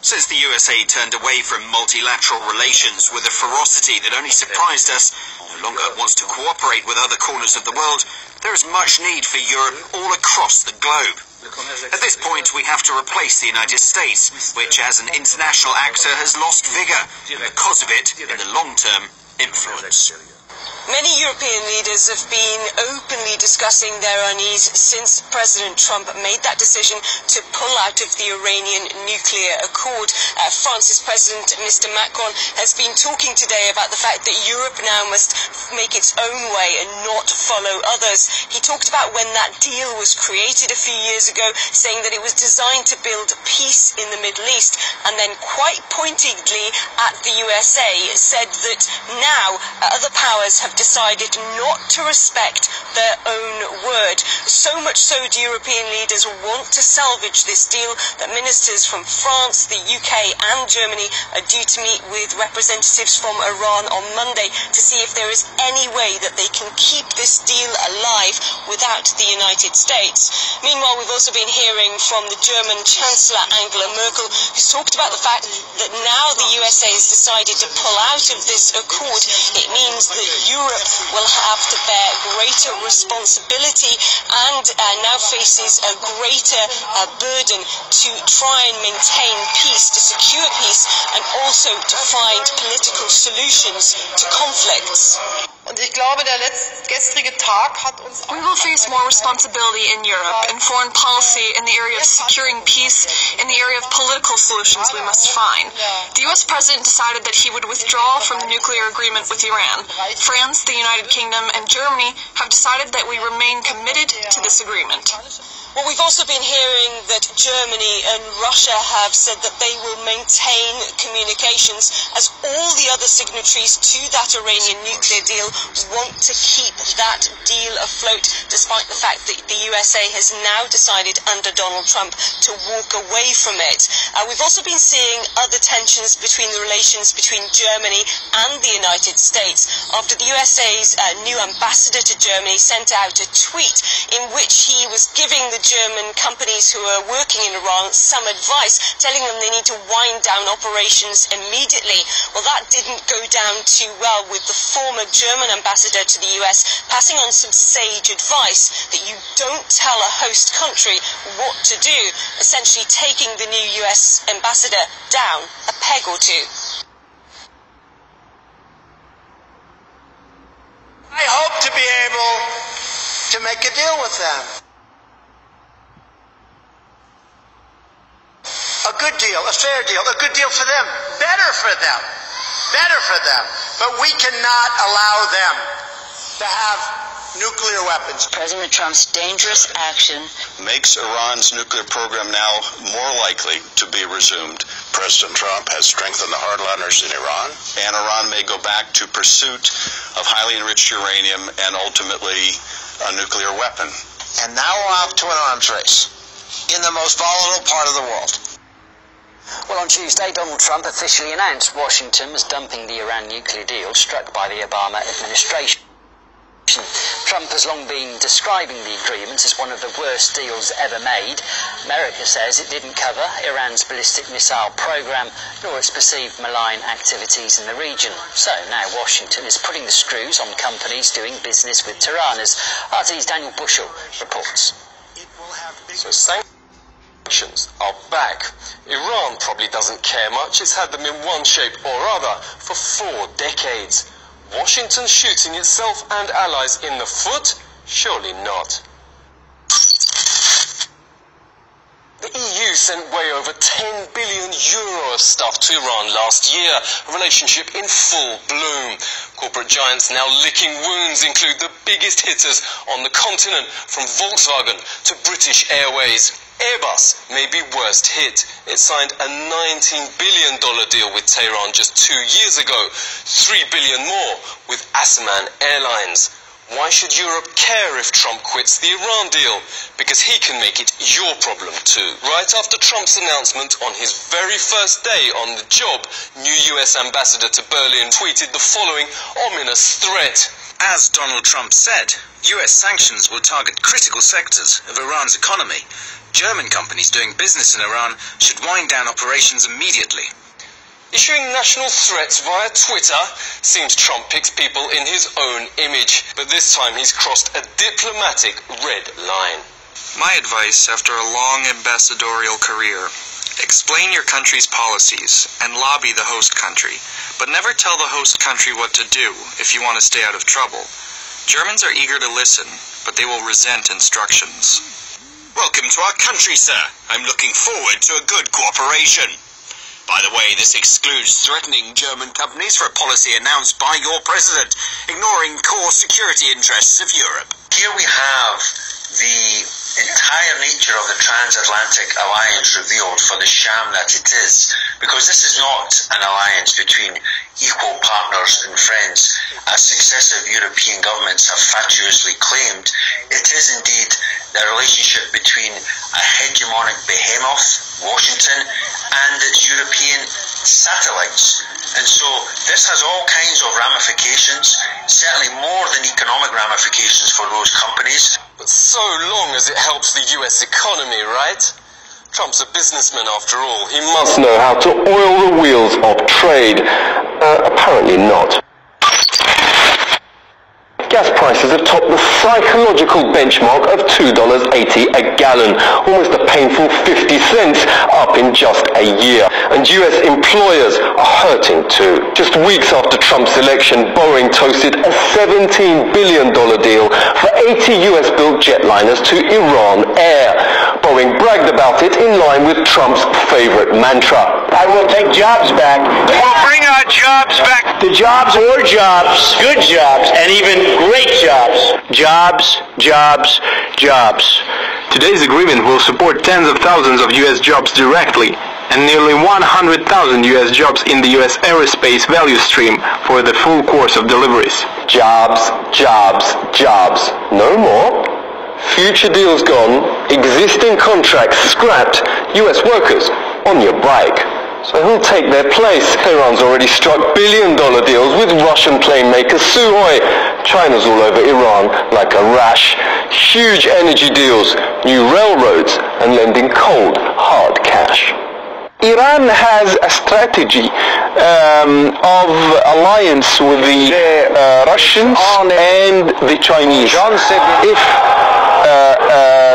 Since the USA turned away from multilateral relations with a ferocity that only surprised us, no longer wants to cooperate with other corners of the world, there is much need for Europe all across the globe. At this point, we have to replace the United States, which as an international actor has lost vigor, and because of it, in the long term, influence. Many European leaders have been openly discussing their unease since President Trump made that decision to pull out of the Iranian nuclear accord. France's President, Mr. Macron, has been talking today about the fact that Europe now must make its own way and not follow others. He talked about when that deal was created a few years ago, saying that it was designed to build peace in the Middle East, and then quite pointedly at the USA said that now other powers have decided not to respect their own word. So much so do European leaders want to salvage this deal that ministers from France, the UK and Germany are due to meet with representatives from Iran on Monday to see if there is any way that they can keep this deal alive without the United States. Meanwhile, we've also been hearing from the German Chancellor Angela Merkel, who's talked about the fact that now the USA has decided to pull out of this accord. It means that Europe will have to bear greater responsibility and now faces a greater burden to try and maintain peace, to secure peace, and also to find political solutions to conflicts. We will face more responsibility in Europe, in foreign policy, in the area of securing peace, in the area of political solutions we must find. The US President decided that he would withdraw from the nuclear agreement with Iran. France, the United Kingdom, and Germany have decided that we remain committed to this agreement. Well, we've also been hearing that Germany and Russia have said that they will maintain communications, as all the other signatories to that Iranian nuclear deal want to keep that deal afloat, despite the fact that the USA has now decided under Donald Trump to walk away from it. We've also been seeing other tensions between the relations between Germany and the United States after the USA's new ambassador to Germany sent out a tweet in which he was giving the German companies who are working in Iran some advice, telling them they need to wind down operations immediately. Well, that didn't go down too well, with the former German ambassador to the US passing on some sage advice that you don't tell a host country what to do, essentially taking the new US ambassador down a peg or two. I hope to be able to make a deal with them. A good deal, a fair deal, a good deal for them, better for them, But we cannot allow them to have nuclear weapons. President Trump's dangerous action makes Iran's nuclear program now more likely to be resumed. President Trump has strengthened the hardliners in Iran, and Iran may go back to pursuit of highly enriched uranium and ultimately a nuclear weapon. And now we're off to an arms race in the most volatile part of the world. Well, on Tuesday, Donald Trump officially announced Washington was dumping the Iran nuclear deal struck by the Obama administration. Trump has long been describing the agreement as one of the worst deals ever made. America says it didn't cover Iran's ballistic missile program nor its perceived malign activities in the region. So now Washington is putting the screws on companies doing business with Tehran, as RT's Daniel Bushell reports. So sanctions are back. Iran probably doesn't care much. It's had them in one shape or other for 4 decades. Washington shooting itself and allies in the foot? Surely not. The EU sent way over 10 billion euro of stuff to Iran last year, a relationship in full bloom. Corporate giants now licking wounds include the biggest hitters on the continent, from Volkswagen to British Airways. Airbus may be worst hit. It signed a $19 billion deal with Tehran just 2 years ago, $3 billion more with Asaman Airlines. Why should Europe care if Trump quits the Iran deal? Because he can make it your problem too. Right after Trump's announcement on his very first day on the job, new US ambassador to Berlin tweeted the following ominous threat. As Donald Trump said, US sanctions will target critical sectors of Iran's economy. German companies doing business in Iran should wind down operations immediately. Issuing national threats via Twitter seems Trump picks people in his own image, but this time he's crossed a diplomatic red line. My advice after a long ambassadorial career: explain your country's policies and lobby the host country, but never tell the host country what to do if you want to stay out of trouble. Germans are eager to listen, but they will resent instructions. Welcome to our country, sir. I'm looking forward to a good cooperation. By the way, this excludes threatening German companies for a policy announced by your president, ignoring core security interests of Europe. Here we have the entire nature of the transatlantic alliance revealed for the sham that it is, because this is not an alliance between equal partners and friends, as successive European governments have fatuously claimed. It is indeed the relationship between a hegemonic behemoth, Washington, and its European satellites. And so this has all kinds of ramifications, certainly more than economic ramifications for those companies. But so long as it helps the US economy, right? Trump's a businessman after all. He must know how to oil the wheels of trade. Apparently not. Gas prices have topped the psychological benchmark of $2.80 a gallon, almost a painful 50 cents up in just a year. And US employers are hurting too. Just weeks after Trump's election, Boeing toasted a $17 billion deal for 80 US-built jetliners to Iran Air. Boeing bragged about it in line with Trump's favorite mantra: I will take jobs back. We'll bring our jobs back. The jobs or jobs, good jobs, and even great jobs. Jobs, jobs, jobs. Today's agreement will support tens of thousands of US jobs directly and nearly 100,000 US jobs in the US aerospace value stream for the full course of deliveries. Jobs, jobs, jobs. No more. Future deals gone, existing contracts scrapped, US workers on your bike. So who'll take their place? Iran's already struck billion-dollar deals with Russian plane maker Sukhoi. China's all over Iran like a rash. Huge energy deals, new railroads, and lending cold, hard cash. Iran has a strategy of alliance with the Russians and the Chinese. If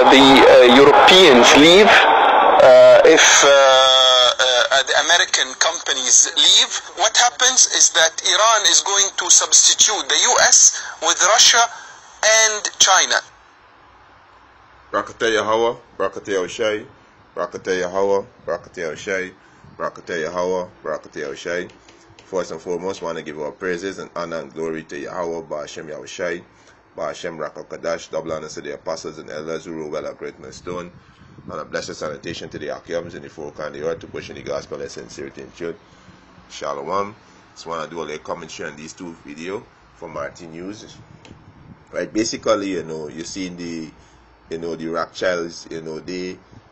the Europeans leave, if the American companies leave, what happens is that Iran is going to substitute the US with Russia and China. Barakateh Yahweh, Barakateh Oshai, Barakateh Yahweh, Barakateh Oshai, Barakateh Yahweh, Barakateh Oshai. First and foremost, I want to give our praises and honor and glory to Yahweh, Ba'ashem Yahushai, Ba'ashem Rakal Kadash, double honor to the apostles and elders who rule well at great milestone, and a blessed salutation to the Akim in the four corners of the earth to push in the gospel and sincerity and truth. Shalom. Just want to do a little commentary on these two videos for Martin News. Right, basically, you see in the, the Rothschilds,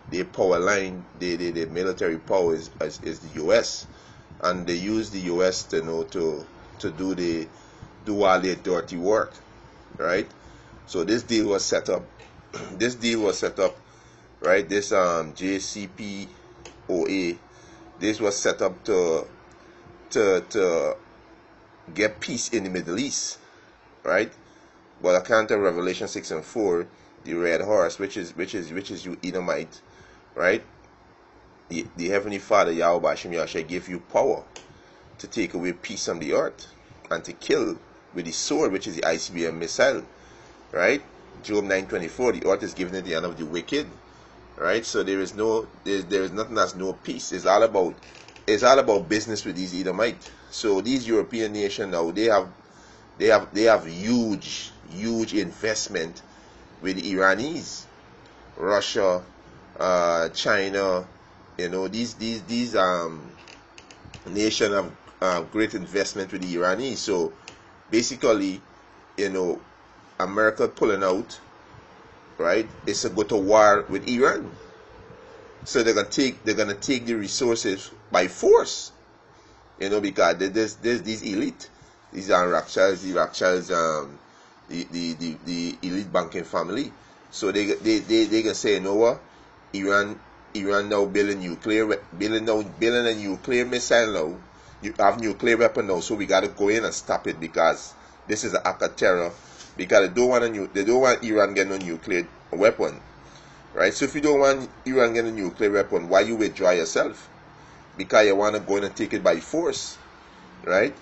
their power line, the military power is the US, and they use the US to do all their dirty work, right? So this deal was set up. Right, this JCPOA, this was set up to get peace in the Middle East, right? But according to Revelation 6 and 4, the red horse, which is you Edomite, right? The Heavenly Father Yahweh Hashem Yahshua gave you power to take away peace from the earth and to kill with the sword, which is the ICBM missile, right? Job 9:24, the earth is given in the hand of the wicked. Right, so there is nothing that's no peace. It's all about business with these Edomites. So these European nations now they have huge investment with the Iranis, Russia, China. These nations have great investment with the Iranis. So basically, America pulling out, right, is to go to war with Iran. So they're gonna take the resources by force, you know, because there's these elite, these are Rothschilds, the elite banking family. So they can say, you know what, Iran now building a nuclear missile now. You have nuclear weapon now, so we gotta go in and stop it because this is an act of terror. Because they don't want Iran getting a nuclear weapon, right? So if you don't want Iran getting a nuclear weapon, why you withdraw yourself? Because you want to go in and take it by force, right?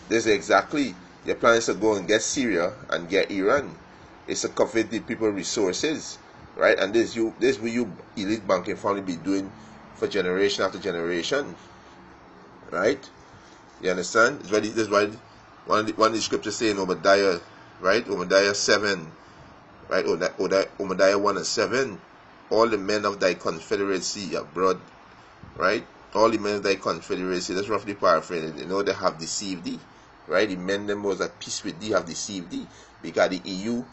This is exactly your plan, is to go and get Syria and get Iran. It's to covet the people resources, right? And this will you elite banking family be doing for generation after generation, right? You understand? This is why one of the scriptures say in Obadiah, right? Obadiah 7, right? Obadiah 1 and 7. All the men of thy confederacy abroad, right? All the men of thy confederacy. That's roughly paraphrasing. You know, they have deceived thee, right? The men them was at peace with thee have deceived thee, because the EU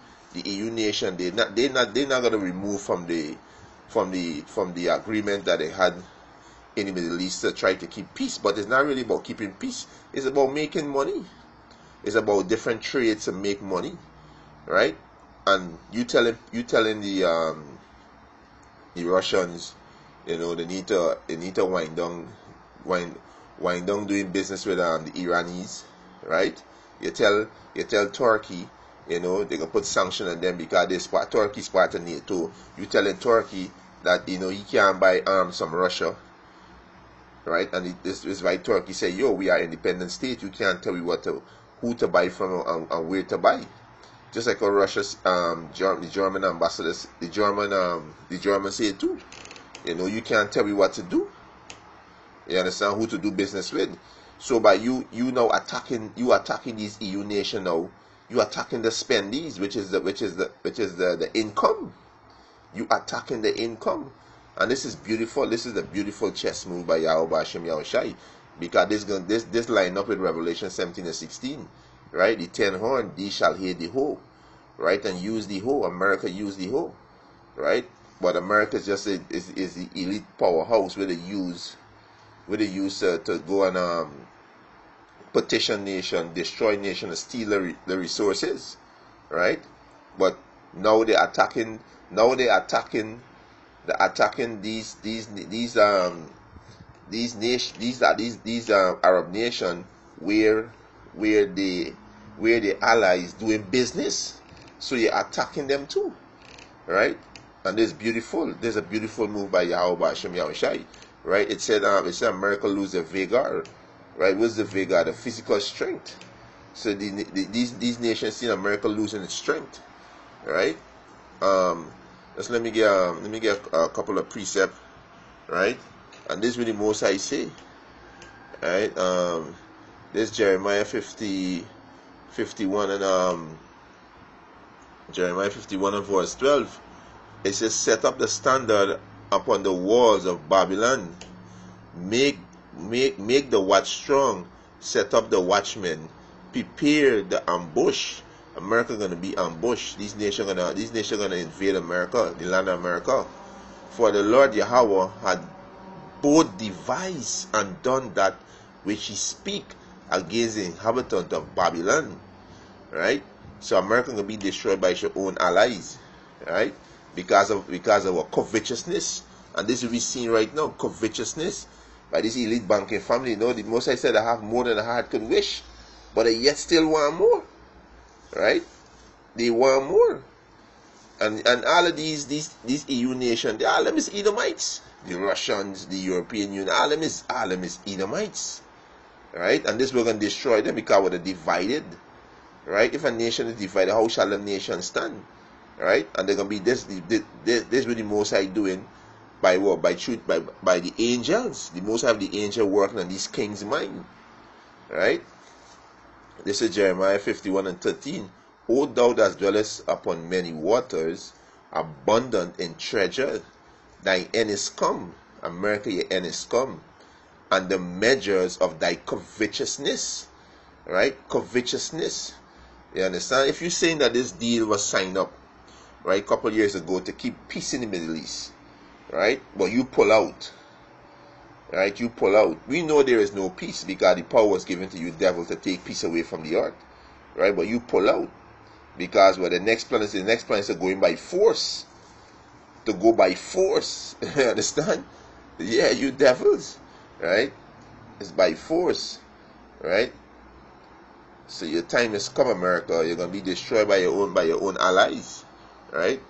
nation, they're not gonna remove from the agreement that they had in the Middle East to try to keep peace. But it's not really about keeping peace. It's about making money. It's about different trades to make money, right? And you telling the Russians, you know, they need to wind down doing business with the Iranis, right? You tell Turkey, you know, they can put sanctions on them because Turkey's part of NATO. You telling Turkey that, you know, you can't buy arms from Russia, right? And this is why Turkey say, yo, we are independent state. You can't tell me who to buy from and where to buy. Just like Russia's the German ambassadors, the German say it too. You know, you can't tell me what to do. You understand, who to do business with. So by you now attacking these EU nation now, you attacking the spendies, which is the income. You attacking the income. And this is beautiful. This is a beautiful chess move by Yahweh Hashem Yahushai, because this line up with Revelation 17 and 16, right? The 10 horn, thee shall hear the hoe, right? And use the hoe. America use the hoe, right? But America is just is the elite powerhouse where they use to go and petition nation, destroy nation, and steal the resources, right? But now they're attacking these Arab nation where the allies doing business. So you're attacking them too, right? And there's a beautiful move by Yahweh Hashem Yahushai, right? It said America lose their vigor, right? What's the vigor? The physical strength. So these nations see America losing its strength, right? Just let me get a couple of precepts, right? And this is what the Most High say, right? This Jeremiah 51 and Jeremiah 51 and verse 12. It says, set up the standard upon the walls of Babylon. Make the watch strong. Set up the watchmen. Prepare the ambush. America gonna be ambushed. These nations gonna invade America, the land of America. For the Lord Yahweh had both devised and done that which he speak against the inhabitant of Babylon. Right? So America gonna be destroyed by your own allies, right? Because of our covetousness. And this will be seen right now, covetousness by this elite banking family. You know, the Most I said, I have more than a heart can wish, but they yet still want more, right? They want more. And all of these EU nations, they all them is Edomites. The Russians, the European Union, all them is Edomites, right? And this we're gonna destroy them because we're divided, right? If a nation is divided, how shall a nation stand? Right? And they're gonna be this what the Most High doing by what? By truth, by the angels. The Most High have the angel working on these kings' mind. Right? This is Jeremiah 51 and 13. O thou that dwellest upon many waters, abundant in treasure, thy end is come. America, your end is come. And the measures of thy covetousness. Right? Covetousness. You understand? If you're saying that this deal was signed up, right, a couple of years ago to keep peace in the Middle East, right, but you pull out, right, you pull out. We know there is no peace because the power was given to you, devil, to take peace away from the earth, right, but you pull out because the next plan is to go in by force, to go by force. You understand? Yeah, you devils, right? It's by force, right? So your time has come, America. You're gonna be destroyed by your own allies, right?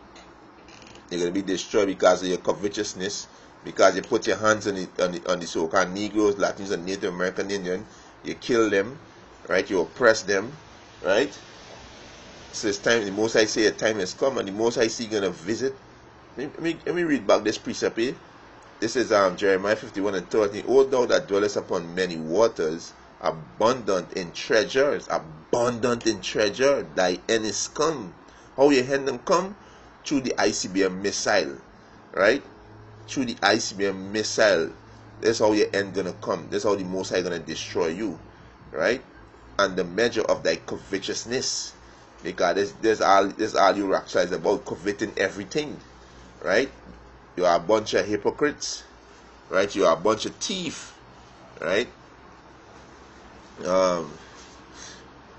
You're gonna be destroyed because of your covetousness, because you put your hands on the so-called Negroes, Latinos, and Native American Indian. You kill them, right? You oppress them, right? So it's time. The Most High say a time has come, and the Most High is gonna visit. Let me read back this precept here. This is Jeremiah 51:13. O thou that dwellest upon many waters, abundant in treasure, thy end is come. How your end them come? Through the ICBM missile, right? Through the ICBM missile. That's how your end gonna come. That's how the Most High gonna destroy you, right? And the measure of thy covetousness, because there's all you rock is about coveting everything, right? You are a bunch of hypocrites, right? You are a bunch of thieves, right?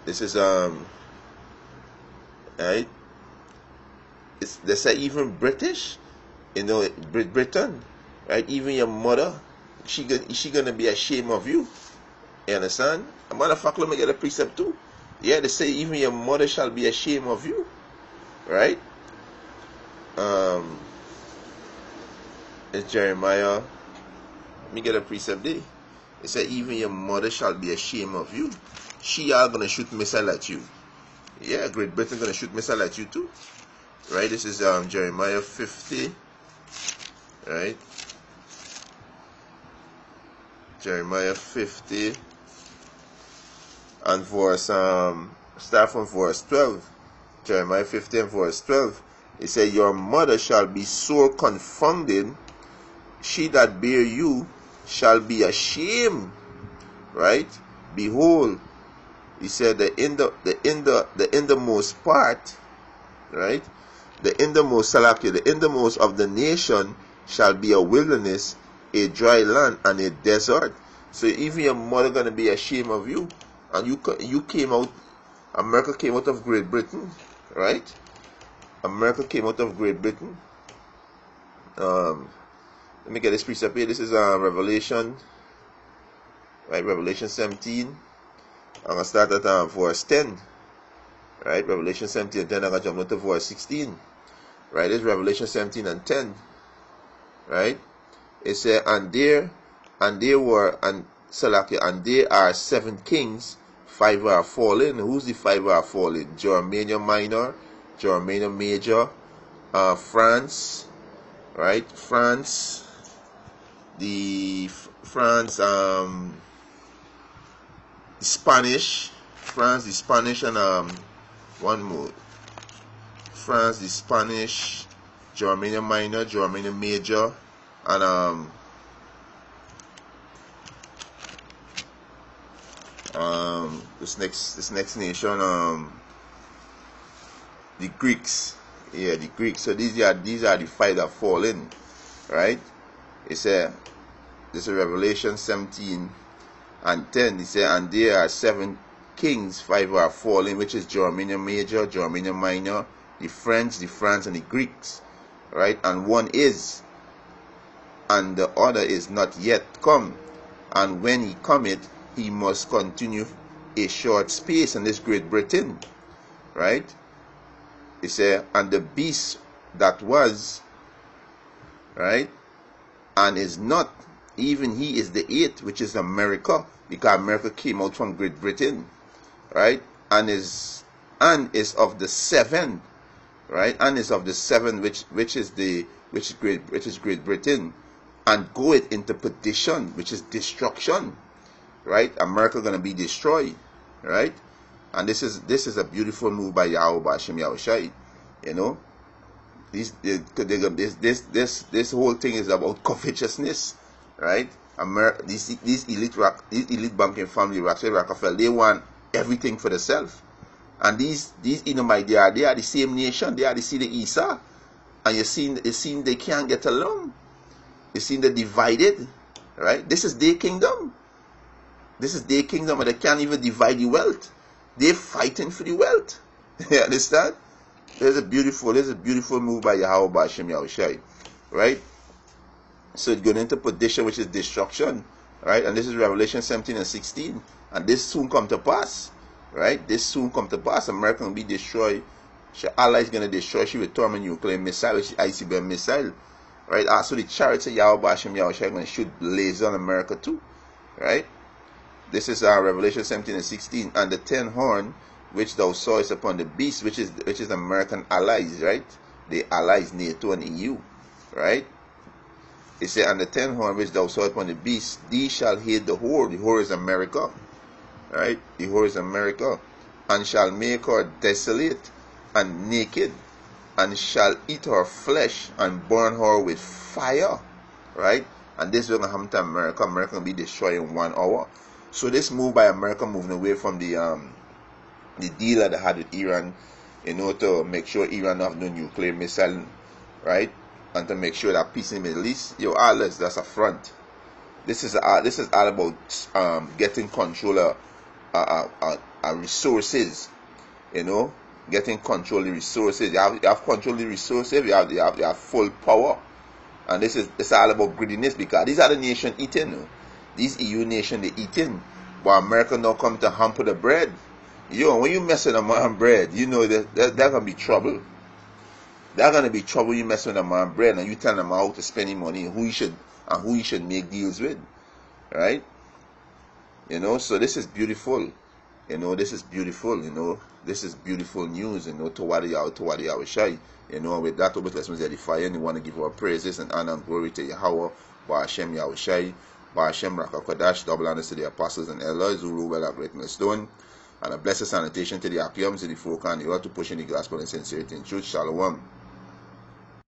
This is right? They say even British, Britain, right? Even your mother, she gonna be ashamed of you. You understand? A motherfucker, let me get a precept too. Yeah, they say even your mother shall be ashamed of you, right? It's Jeremiah. Let me get a precept there. It said even your mother shall be ashamed of you. She are gonna shoot missile at you. Yeah, Great Britain gonna shoot missile at you too. Right? This is Jeremiah 50. Right? Jeremiah 50 and verse start from verse 12. Jeremiah 50 and verse 12. It said, your mother shall be sore confounded, she that bare you shall be ashamed. Right? Behold, he said the innermost part, right? The innermost of the nation shall be a wilderness, a dry land, and a desert. So even your mother gonna be ashamed of you. And you came out, America came out of Great Britain, right? America came out of Great Britain. Let me get this precept here. This is Revelation, right? Revelation 17. I'm gonna start at verse 10. Right? Revelation 17 and 10. I'm gonna jump into verse 16. Right? It's Revelation 17 and 10. Right? It said, and there are 7 kings, 5 are fallen. Who's the 5 are fallen? Germania Minor, Germania Major, France, right? France, the Spanish, France, the Spanish, and one more. France, the Spanish, Germania Minor, Germania Major, and this next nation, the Greeks. Yeah, the Greeks. So these are the 5 that fall in, right? It said, this is Revelation 17 and 10. It said, and there are 7 kings, 5 are fallen, which is Germania Major, Germania Minor, the French, and the Greeks, right? And one is, and the other is not yet come. And when he cometh, he must continue a short space in this Great Britain, right? It said, and the beast that was, right, and is not, even he is the 8th, which is America, because America came out from Great Britain, right? And is of the 7, right? And is of the 7, which is Great Britain, and goeth into perdition, which is destruction, right? America gonna be destroyed, right? And this is a beautiful move by Yahweh Bashim Yahushai, you know. This whole thing is about covetousness, right? These elite banking family, Rockefeller, they want everything for themselves, And these Edomites, they are the same nation. They are the seed of Esau. And you see they can't get along. You see they're divided. Right? This is their kingdom. This is their kingdom, and they can't even divide the wealth. They're fighting for the wealth. You understand? There's a beautiful move by Yahweh Ba'ashem Yahushai. Right? So it's going into perdition, which is destruction. Right? And this is Revelation 17 and 16. And this soon come to pass. Right? This soon come to pass. America will be destroyed. Allah is going to destroy she with torment nuclear missile, which is ICBM missile. Right? Also the chariots of Yahweh Ba'ashem Yahushai are going to shoot lasers on America too. Right? This is Revelation 17 and 16. And the 10 horn which thou sawest upon the beast, which is American allies, right? The allies NATO and EU. Right? It said, and the 10 horn which thou sawest upon the beast, thee shall hate the whore. The whore is America. Right? The whore is America. And shall make her desolate and naked, and shall eat her flesh and burn her with fire. Right? And this is going to happen to America. America will be destroyed in 1 hour. So this move by America, moving away from the deal that they had with Iran, in order to make sure Iran don't have no nuclear missile, right? And to make sure that peace in the Middle East, all that's a front. This is all about getting control of resources, getting control of the resources. You have control of the resources. You have full power, and it's all about greediness, because these are the nation eating. These EU nation they eating, but America now come to hamper the bread. When you mess with a man bread, that gonna be trouble. That's gonna be trouble. You mess with a man bread and you tell them how to spend his money and who you should make deals with, right? So this is beautiful. This is beautiful. This is beautiful news. Toward Yahushai. With that, let's Edification. You want to give our praises and honor and glory to Yahweh, Ba'ashem Yahushai, Ba'ashem Rakakwadash, double honors to the apostles and elders who rule well at great milestone, and a blessed sanitation to the Akiums, to the folk and the earth to push in the gospel in sincerity and truth. Shalom.